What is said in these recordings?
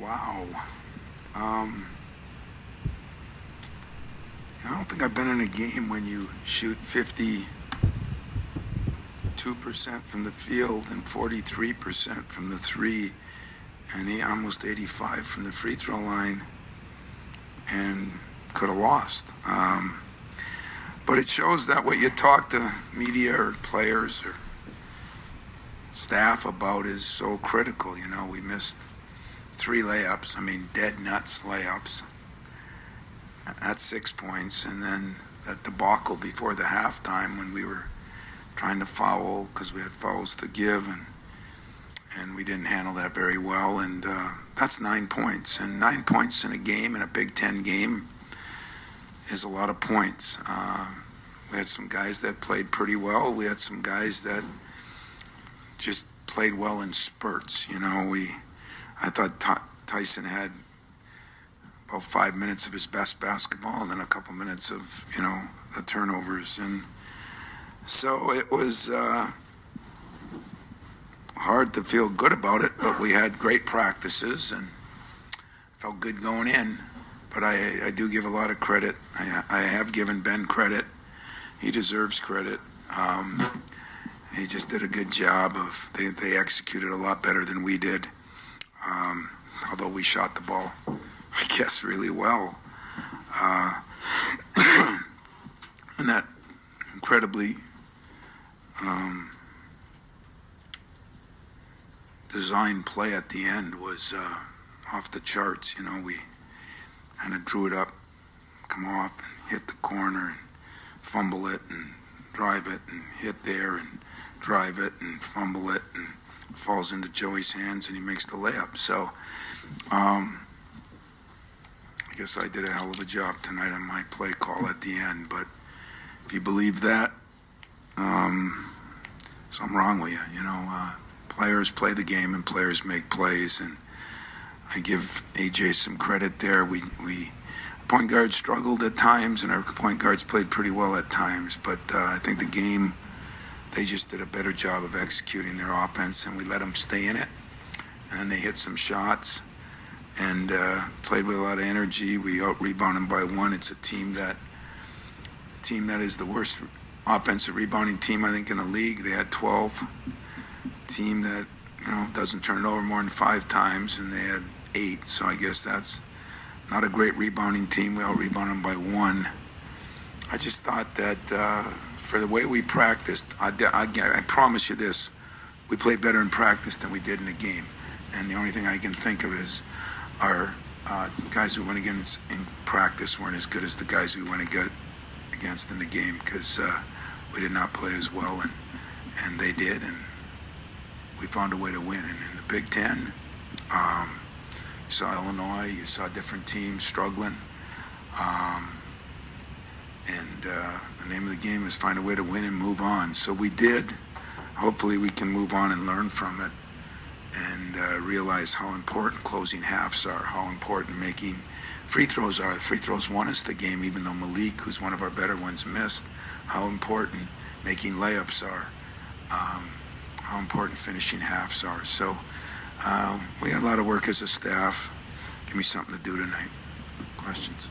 Wow. I don't think I've been in a game when you shoot 52% from the field and 43% from the three and almost 85 from the free throw line and could have lost. But it shows that what you talk to media or players or staff about is so critical. We missed 3 layups. Dead nuts layups. That's 6 points. And then that debacle before the halftime when we were trying to foul because we had fouls to give and we didn't handle that very well. And that's 9 points. And 9 points in a game, in a Big Ten game, is a lot of points. We had some guys that played pretty well. We had some guys that just played well in spurts. I thought Tyson had about 5 minutes of his best basketball and then a couple minutes of, the turnovers. And so it was hard to feel good about it, but we had great practices and felt good going in. But I do give a lot of credit. I have given Ben credit. He deserves credit. He just did a good job they executed a lot better than we did. Although we shot the ball, I guess, really well. And that incredibly designed play at the end was off the charts. We kind of drew it up, come off and hit the corner and fumble it and drive it and hit there and drive it and fumble it and falls into Joey's hands and he makes the layup. So I guess I did a hell of a job tonight on my play call at the end. But if you believe that, something wrong with you. Players play the game and players make plays, and I give AJ some credit there. We point guards struggled at times, and our point guards played pretty well at times. But I think the game, they just did a better job of executing their offense, and we let them stay in it. And they hit some shots and played with a lot of energy. We out-rebounded them by 1. It's a team that is the worst offensive rebounding team, I think, in the league. They had 12. Team that, doesn't turn it over more than 5 times, and they had 8. So I guess that's not a great rebounding team. We out-rebounded them by 1. I just thought that for the way we practiced, I promise you this, we played better in practice than we did in the game. And the only thing I can think of is our guys who went against in practice weren't as good as the guys we went against in the game because we did not play as well, and they did, and we found a way to win. And in the Big Ten, you saw Illinois, you saw different teams struggling. And the name of the game is find a way to win and move on. So we did. Hopefully we can move on and learn from it and realize how important closing halves are, how important making free throws are. Free throws won us the game, even though Malik, who's one of our better ones, missed. How important making layups are. How important finishing halves are. So we had a lot of work as a staff. Give me something to do tonight. Questions?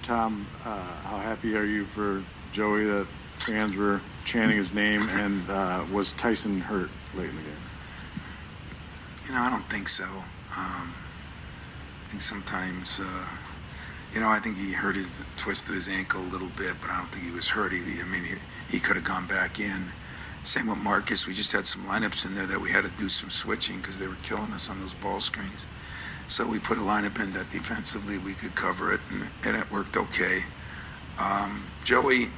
Tom, how happy are you for Joey that fans were chanting his name, and was Tyson hurt late in the game? I don't think so. I think sometimes, I think he twisted his ankle a little bit, but I don't think he was hurt. He could have gone back in. Same with Marcus. We just had some lineups in there that we had to do some switching because they were killing us on those ball screens. So we put a lineup in that defensively we could cover it, and it worked okay. Joey,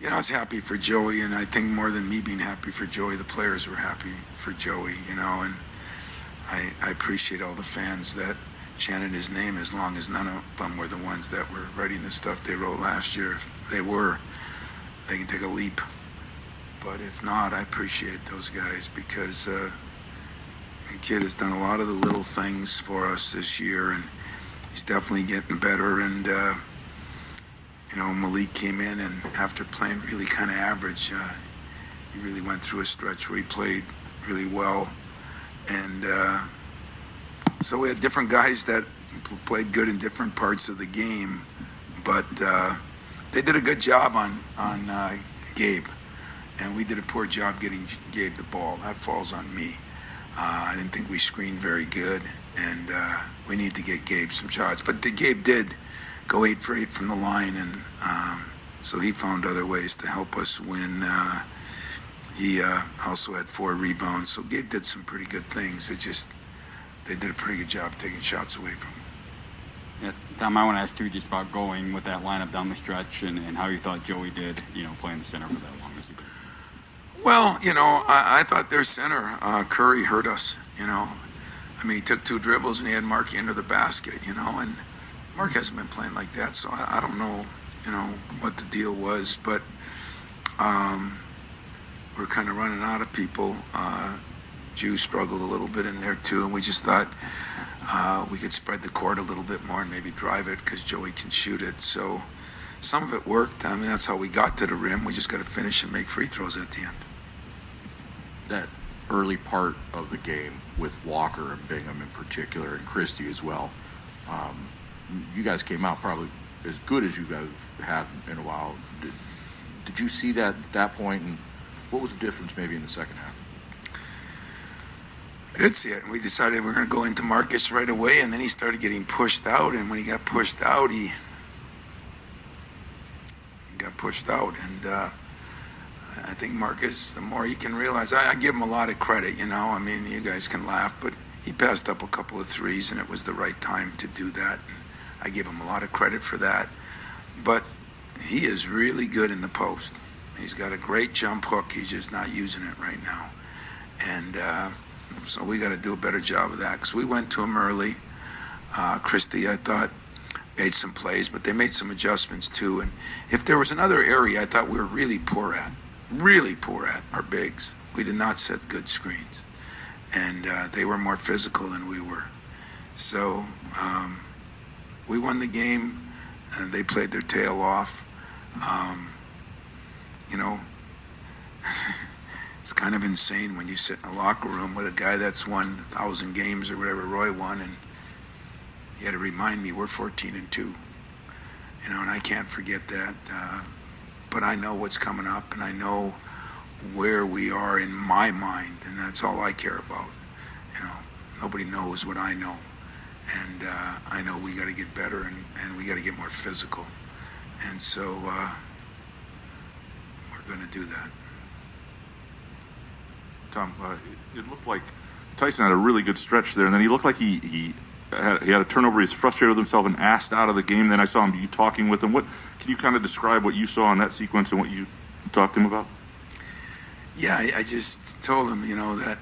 I was happy for Joey, and I think more than me being happy for Joey, the players were happy for Joey, and I appreciate all the fans that chanted his name, as long as none of them were the ones that were writing the stuff they wrote last year. If they were, they can take a leap. But if not, I appreciate those guys because the kid has done a lot of the little things for us this year, and he's definitely getting better. And Malik came in, and after playing really kind of average, he really went through a stretch where he played really well. And So we had different guys that played good in different parts of the game, but they did a good job on Gabe, and we did a poor job getting Gabe the ball. That falls on me. I didn't think we screened very good, and we need to get Gabe some shots. But Gabe did go 8 for 8 from the line, and so he found other ways to help us win. He also had 4 rebounds, so Gabe did some pretty good things. They did a pretty good job taking shots away from him. Yeah, Tom, I want to ask you just about going with that lineup down the stretch and how you thought Joey did, playing the center for that long as he did. Well, I thought their center, Curry, hurt us, I mean, he took 2 dribbles and he had Markey under the basket, and Mark hasn't been playing like that, so I don't know, what the deal was, but we're kind of running out of people. Jew struggled a little bit in there too, and we just thought we could spread the court a little bit more and maybe drive it because Joey can shoot it. So some of it worked. I mean, that's how we got to the rim. We just got to finish and make free throws at the end. That early part of the game with Walker and Bingham in particular, and Christie as well, you guys came out probably as good as you guys had in a while. Did you see that at that point, and what was the difference maybe in the second half? I did see it. We decided we were going to go into Marcus right away, and then he started getting pushed out, and when he got pushed out, he got pushed out, and I think Marcus, the more he can realize, I give him a lot of credit, I mean, you guys can laugh, but he passed up a couple of threes, and it was the right time to do that. I give him a lot of credit for that, but he is really good in the post. He's got a great jump hook. He's just not using it right now, and so we got to do a better job of that because we went to him early. Christie, I thought, made some plays, but they made some adjustments too. And if there was another area I thought we were really poor at, our bigs. We did not set good screens, and they were more physical than we were. So we won the game, and they played their tail off. It's kind of insane when you sit in a locker room with a guy that's won 1,000 games or whatever Roy won, and you had to remind me we're 14-2, and I can't forget that. But I know what's coming up, and I know where we are in my mind, and that's all I care about. Nobody knows what I know, and I know we got to get better, and we got to get more physical, and so we're going to do that. Tom, it looked like Tyson had a really good stretch there, and then he looked like he had a turnover. He's frustrated with himself and asked out of the game. Then I saw you talking with him. What can you kind of describe what you saw in that sequence and what you talked to him about? Yeah, I just told him, that,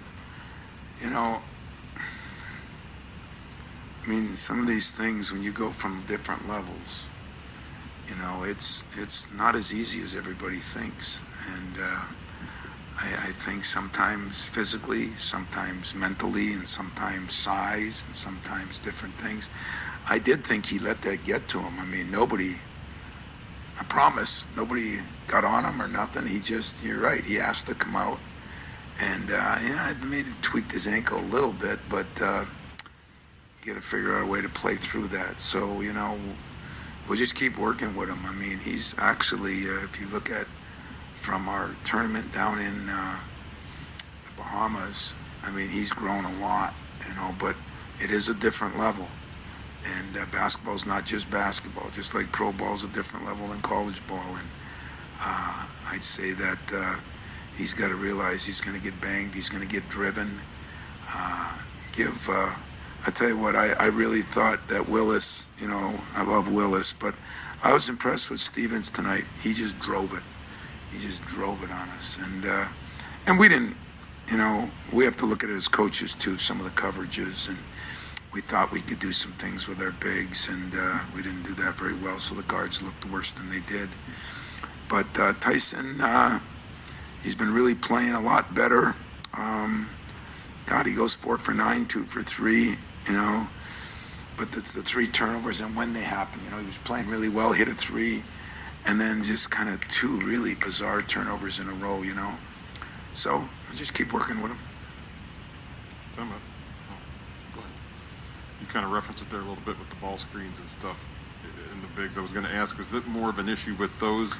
I mean, some of these things when you go from different levels, it's not as easy as everybody thinks, and I think sometimes physically, sometimes mentally, and sometimes size, and sometimes different things. I did think he let that get to him. I mean, I promise, nobody got on him or nothing. You're right, he asked to come out. And, I maybe tweaked his ankle a little bit, but you got to figure out a way to play through that. So, we'll just keep working with him. I mean, he's actually, if you look at from our tournament down in the Bahamas, I mean, he's grown a lot, but it is a different level. And basketball's not just basketball, just like pro ball's a different level than college ball. And I'd say that he's got to realize he's going to get banged, he's going to get driven. I tell you what, I really thought that Willis, I love Willis, but I was impressed with Stevens tonight. He just drove it. He just drove it on us. And we didn't, we have to look at it as coaches too, some of the coverages, and we thought we could do some things with our bigs, and we didn't do that very well, so the guards looked worse than they did. But Tyson, he's been really playing a lot better. God, he goes 4 for 9, 2 for 3, but it's the 3 turnovers and when they happen. He was playing really well, hit a 3, and then just kind of 2 really bizarre turnovers in a row, So I just keep working with him. Time out. Go ahead. you kind of referenced it there a little bit with the ball screens and stuff in the bigs. I was going to ask, was it more of an issue with those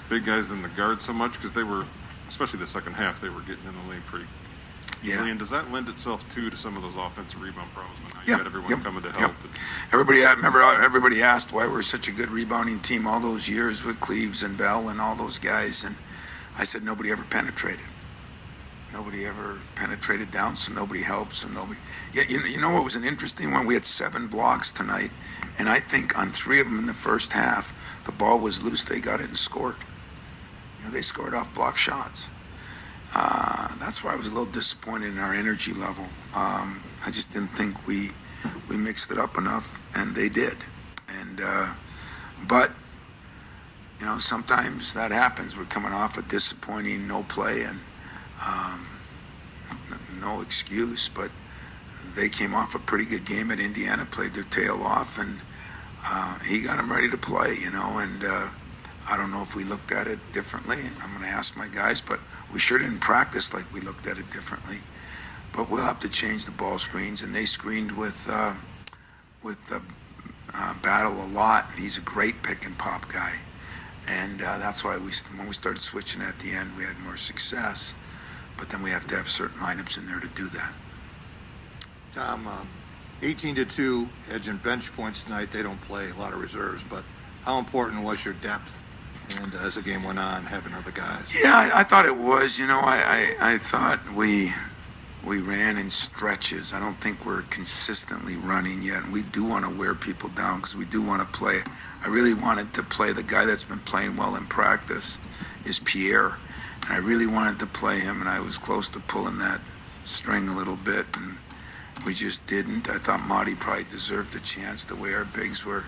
big guys than the guards so much? Because they were, especially the second half, they were getting in the lane pretty easily. And does that lend itself, too, to some of those offensive rebound problems when now you got everyone coming to help? Everybody asked why we're such a good rebounding team all those years with Cleaves and Bell and all those guys, and I said nobody ever penetrated. Nobody ever penetrated down, so nobody helped, so nobody... Yeah, you know what was an interesting one? We had 7 blocks tonight, and I think on 3 of them in the first half, the ball was loose, they got it and scored. They scored off block shots. That's why I was a little disappointed in our energy level. I just didn't think we mixed it up enough, and they did. And but sometimes that happens. We're coming off a disappointing no play, and no excuse. But they came off a pretty good game at Indiana, played their tail off, and he got them ready to play. And I don't know if we looked at it differently. I'm going to ask my guys, but we sure didn't practice like we looked at it differently. But we'll have to change the ball screens, and they screened with Battle a lot. He's a great pick and pop guy, and that's why when we started switching at the end, we had more success. But then we have to have certain lineups in there to do that. Tom, 18-2, edge and bench points tonight. They don't play a lot of reserves, but how important was your depth? And as the game went on, having other guys. Yeah, I thought it was. I thought we ran in stretches. I don't think we're consistently running yet. We do want to wear people down because we do want to play. I really wanted to play the guy that's been playing well in practice is Pierre. And I really wanted to play him, and I was close to pulling that string a little bit, and we just didn't. I thought Marty probably deserved a chance the way our bigs were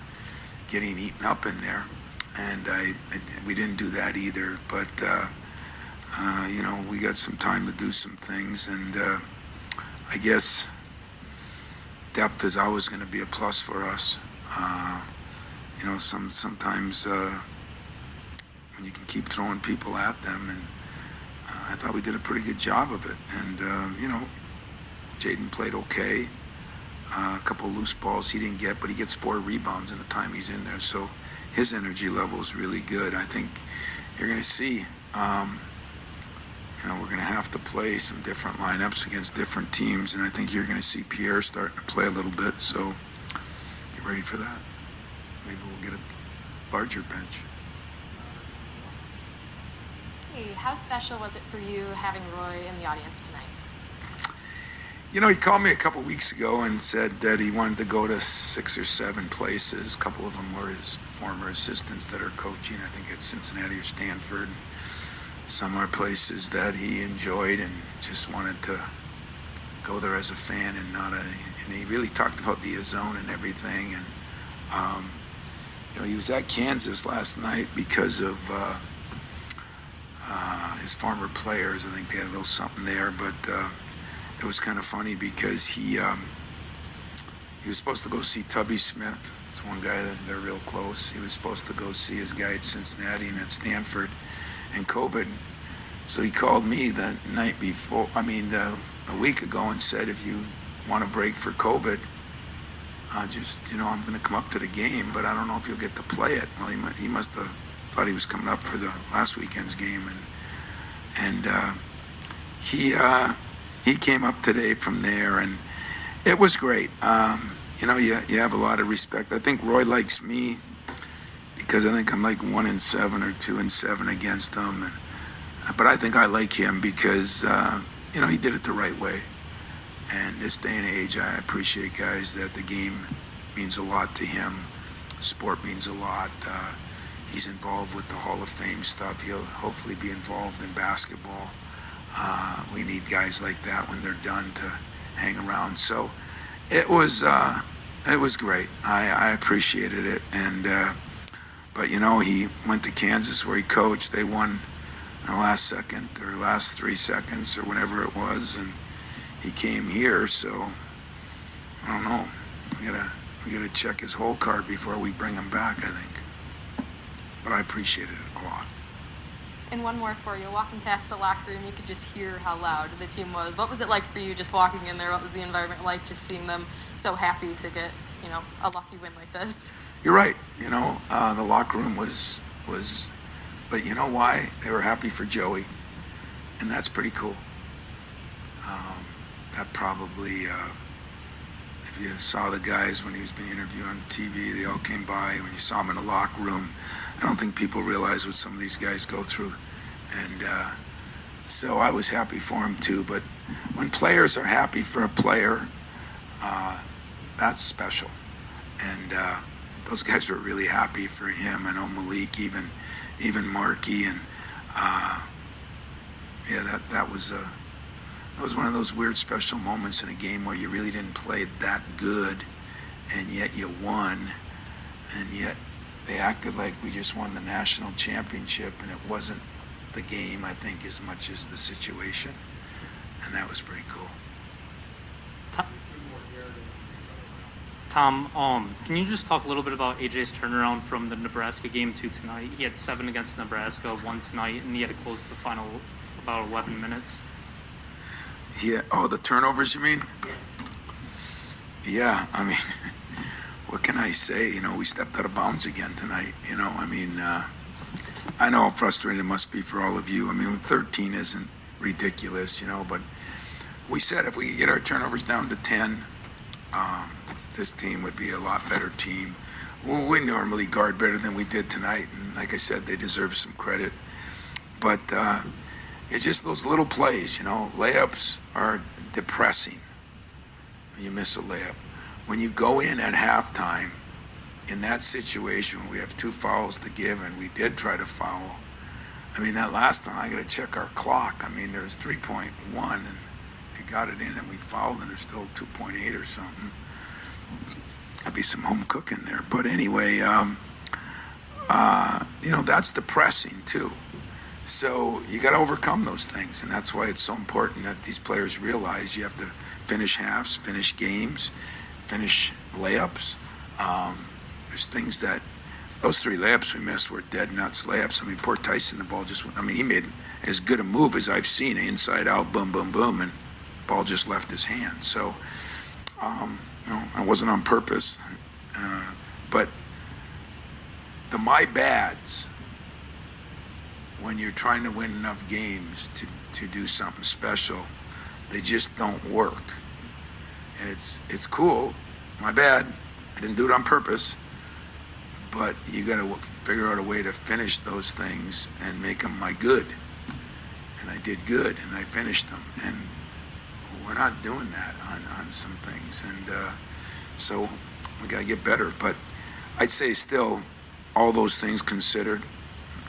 getting eaten up in there. And we didn't do that either, but we got some time to do some things, and I guess depth is always going to be a plus for us. Sometimes when you can keep throwing people at them, and I thought we did a pretty good job of it. And Jaden played okay. A couple of loose balls he didn't get, but he gets 4 rebounds in the time he's in there, so his energy level is really good. I think you're going to see, we're going to have to play some different lineups against different teams, and I think you're going to see Pierre starting to play a little bit, so get ready for that. Maybe we'll get a larger bench. Hey, how special was it for you having Roy in the audience tonight? He called me a couple weeks ago and said that he wanted to go to 6 or 7 places. A couple of them were his former assistants that are coaching, I think at Cincinnati or Stanford. Some are places that he enjoyed and just wanted to go there as a fan and and he really talked about the zone and everything. And, he was at Kansas last night because of his former players. I think they had a little something there, but it was kind of funny because he was supposed to go see Tubby Smith. It's one guy that they're real close. He was supposed to go see his guy at Cincinnati and at Stanford, and COVID. So he called me the night before, a week ago, and said, if you want to break for COVID, I'm going to come up to the game, but I don't know if you'll get to play it. Well, he must have thought he was coming up for the last weekend's game, and he came up today from there, and it was great. You have a lot of respect. I think Roy likes me because I think I'm like 1-7 or 2-7 against him, but I think I like him because he did it the right way. And this day and age, I appreciate guys that the game means a lot to him. Sport means a lot. He's involved with the Hall of Fame stuff. He'll hopefully be involved in basketball. We need guys like that when they're done to hang around. So it was great. I appreciated it. And but he went to Kansas where he coached. They won in the last second or last 3 seconds or whatever it was, and he came here. So I don't know. We gotta check his whole card before we bring him back, I think. But I appreciated it a lot. And one more for you. Walking past the locker room, you could just hear how loud the team was. What was it like for you just walking in there? What was the environment like, just seeing them so happy to get, a lucky win like this? You're right. The locker room was, but you know why? They were happy for Joey, and that's pretty cool. That probably, if you saw the guys when he was being interviewed on TV, they all came by. When you saw him in the locker room, I don't think people realize what some of these guys go through. And so I was happy for him too. But when players are happy for a player, that's special. And those guys were really happy for him. I know Malik, even Markey, and that was one of those weird special moments in a game where you really didn't play that good, and yet you won, and yet they acted like we just won the national championship, and it wasn't the game, I think, as much as the situation, and that was pretty cool. Tom, can you just talk a little bit about AJ's turnaround from the Nebraska game to tonight? He had 7 against Nebraska, 1 tonight, and he had to close the final about 11 minutes. Yeah. Oh, the turnovers, you mean? Yeah. I mean, what can I say? We stepped out of bounds again tonight. I know how frustrating it must be for all of you. 13 isn't ridiculous, but we said if we could get our turnovers down to 10, this team would be a lot better team. Well, we normally guard better than we did tonight, and like I said, they deserve some credit. But it's just those little plays, layups are depressing when you miss a layup. When you go in at halftime, in that situation, we have 2 fouls to give, and we did try to foul. That last one, I got to check our clock. There was 3.1, and they got it in, and we fouled, and there's still 2.8 or something. That'd be some home cooking there. But anyway, that's depressing, too. So you got to overcome those things, and that's why it's so important that these players realize you have to finish halves, finish games, finish layups. There's things that those 3 layups we missed were dead nuts layups. Poor Tyson, the ball just, he made as good a move as I've seen, inside out, boom, boom, boom, and the ball just left his hand. So, I wasn't on purpose, but the my bads, when you're trying to win enough games to do something special, they just don't work. It's cool. My bad. I didn't do it on purpose. But you got to figure out a way to finish those things and make them my good. And I did good, and I finished them. And we're not doing that on some things. And so we got to get better. But I'd say still, all those things considered,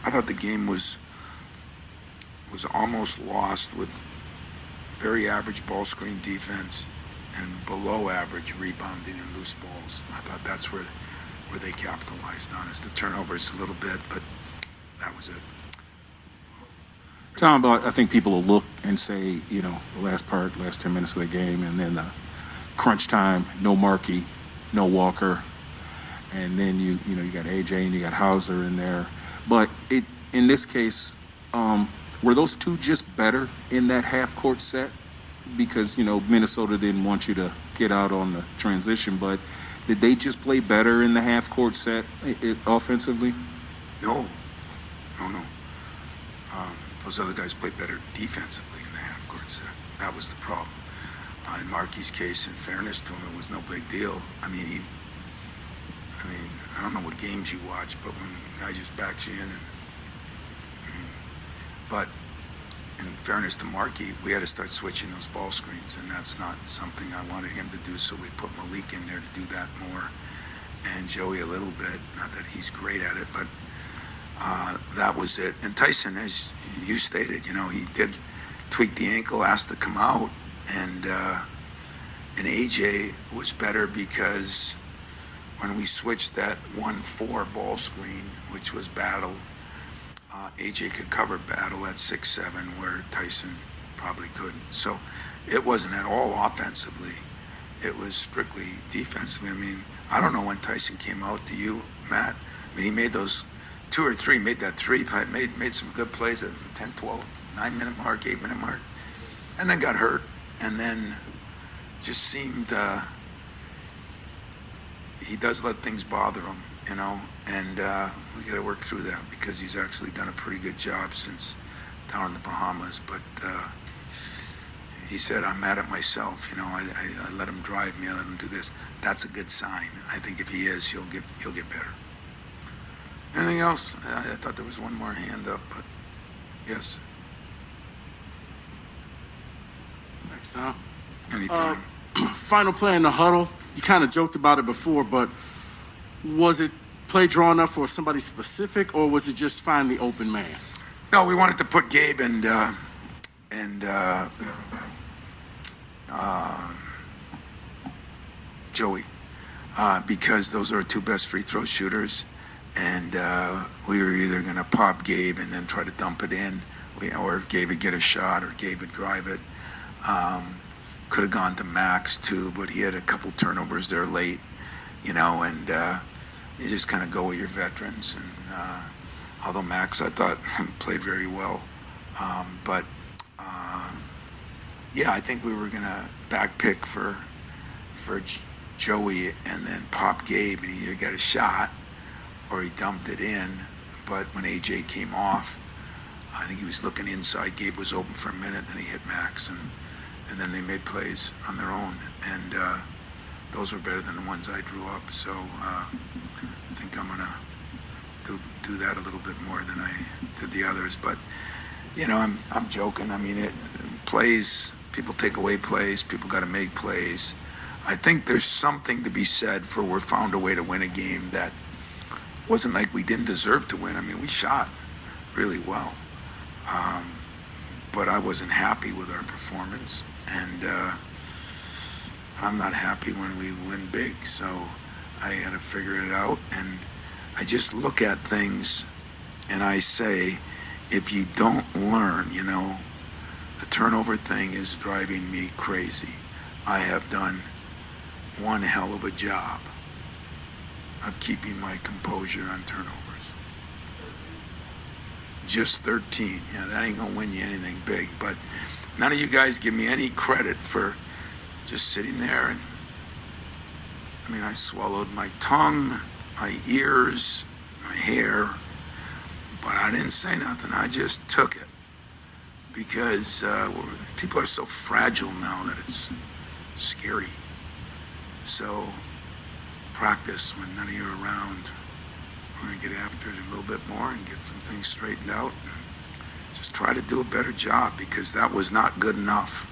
I thought the game was almost lost with very average ball screen defense and below average rebounding and loose balls. I thought that's where they capitalized on us. The turnovers a little bit, but that was it. Tom, I think people will look and say, the last 10 minutes of the game, and then the crunch time, no Markey, no Walker, and then you got AJ and you got Hauser in there. But in this case, were those 2 just better in that half-court set? Because, Minnesota didn't want you to get out on the transition, but did they just play better in the half-court set offensively? No. Those other guys played better defensively in the half-court set. That was the problem. In Markey's case, in fairness to him, it was no big deal. I don't know what games you watch, but when a guy just backs you in, but in fairness to Markey, we had to start switching those ball screens, and that's not something I wanted him to do, so we put Malik in there to do that more, and Joey a little bit. Not that he's great at it, but that was it. And Tyson, as you stated, he did tweak the ankle, asked to come out, and AJ was better because when we switched that 1-4 ball screen, which was Battle, AJ could cover Battle at 6'7", where Tyson probably couldn't. So it wasn't at all offensively. It was strictly defensively. I don't know when Tyson came out to you, Matt. He made those 2 or 3 made that three, made some good plays at the 10, 12, 9-minute mark, 8-minute mark, and then got hurt, and then just seemed he does let things bother him, you know, and we got to work through that because he's actually done a pretty good job since down in the Bahamas. But he said, I'm mad at myself, you know, I let him drive me, I let him do this. That's a good sign. I think if he is, he'll get better. Anything else? I thought there was one more hand up, but yes. Next time. Anytime. Final play in the huddle. You kind of joked about it before, but was it play drawn up for somebody specific, or was it just find the open man? No, we wanted to put Gabe and Joey because those are our 2 best free throw shooters, and we were either going to pop Gabe and then try to dump it in, or Gabe would get a shot, or Gabe would drive it. Could have gone to Max too, but he had a couple turnovers there late, you know, and you just kind of go with your veterans. And although Max, I thought, played very well, but yeah, I think we were gonna back pick for Joey and then pop Gabe, and he either got a shot or he dumped it in. But when AJ came off, I think he was looking inside. Gabe was open for a minute, then he hit Max, and then they made plays on their own, and those were better than the ones I drew up. So I think I'm gonna do that a little bit more than I did the others. But you know, I'm joking. I mean, plays. People take away plays. People got to make plays. I think there's something to be said for we found a way to win a game that wasn't like we didn't deserve to win. I mean, we shot really well. But I wasn't happy with our performance, and I'm not happy when we win big, so I had to figure it out. And I just look at things and I say, if you don't learn, you know, the turnover thing is driving me crazy. I have done one hell of a job of keeping my composure on turnovers. Just 13. Yeah, that ain't gonna win you anything big, but none of you guys give me any credit for just sitting there. And I mean, I swallowed my tongue, my ears, my hair, but I didn't say nothing. I just took it because people are so fragile now that it's scary. So practice when none of you are around. We're going to get after it a little bit more and get some things straightened out. Just try to do a better job, because that was not good enough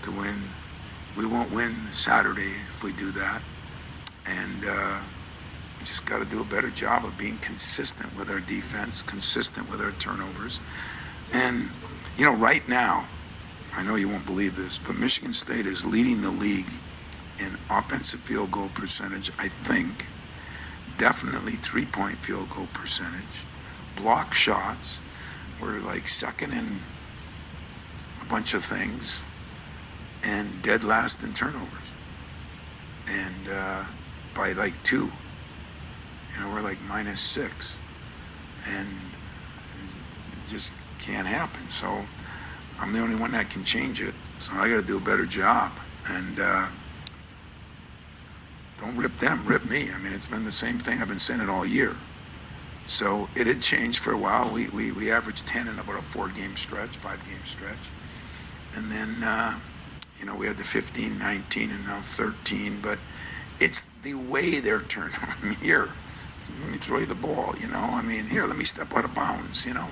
to win. We won't win Saturday if we do that. And we just got to do a better job of being consistent with our defense, consistent with our turnovers. And, you know, right now, I know you won't believe this, but Michigan State is leading the league in offensive field goal percentage, I think. Definitely 3-point field goal percentage. Block shots, we're like second in a bunch of things, and dead last in turnovers. And by like 2, you know, we're like -6, and it just can't happen. So I'm the only one that can change it. So I got to do a better job. And don't rip them, rip me. I mean, it's been the same thing. I've been saying it all year. So it had changed for a while. We averaged 10 in about a 5-game stretch. And then, you know, we had the 15, 19, and now 13. But it's the way they're turned on. I mean, here, let me throw you the ball, you know. I mean, here, let me step out of bounds, you know.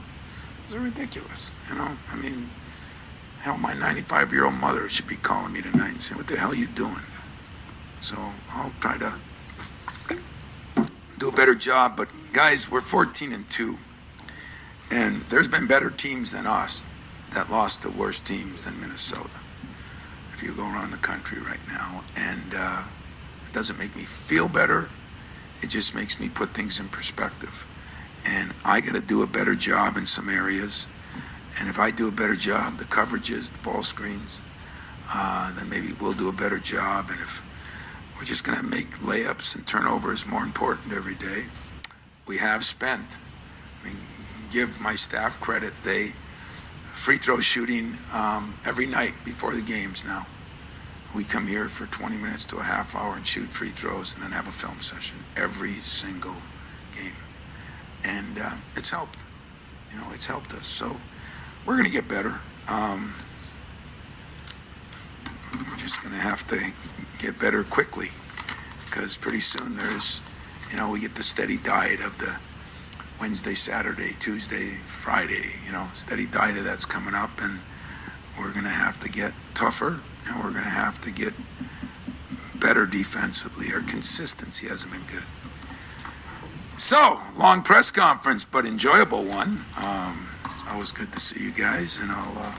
It's ridiculous, you know. I mean, hell, my 95-year-old mother should be calling me tonight and saying, what the hell are you doing? So I'll try to do a better job. But guys, we're 14-2, and there's been better teams than us that lost to worse teams than Minnesota, if you go around the country right now. And it doesn't make me feel better. It just makes me put things in perspective. And I got to do a better job in some areas. And if I do a better job, the coverages, the ball screens, then maybe we'll do a better job. And if we're just going to make layups and turnovers more important every day, we have spent I mean, give my staff credit. They free throw shooting every night before the games now. We come here for 20 minutes to a half hour and shoot free throws and then have a film session every single game. And it's helped. It's helped us. So we're going to get better. We're just going to have to get better quickly because pretty soon we get the steady diet of the Wednesday, Saturday, Tuesday, Friday, steady diet of that's coming up, and we're going to have to get tougher, and we're going to have to get better defensively. Our consistency hasn't been good. So, long press conference, but enjoyable one. Always good to see you guys, and I'll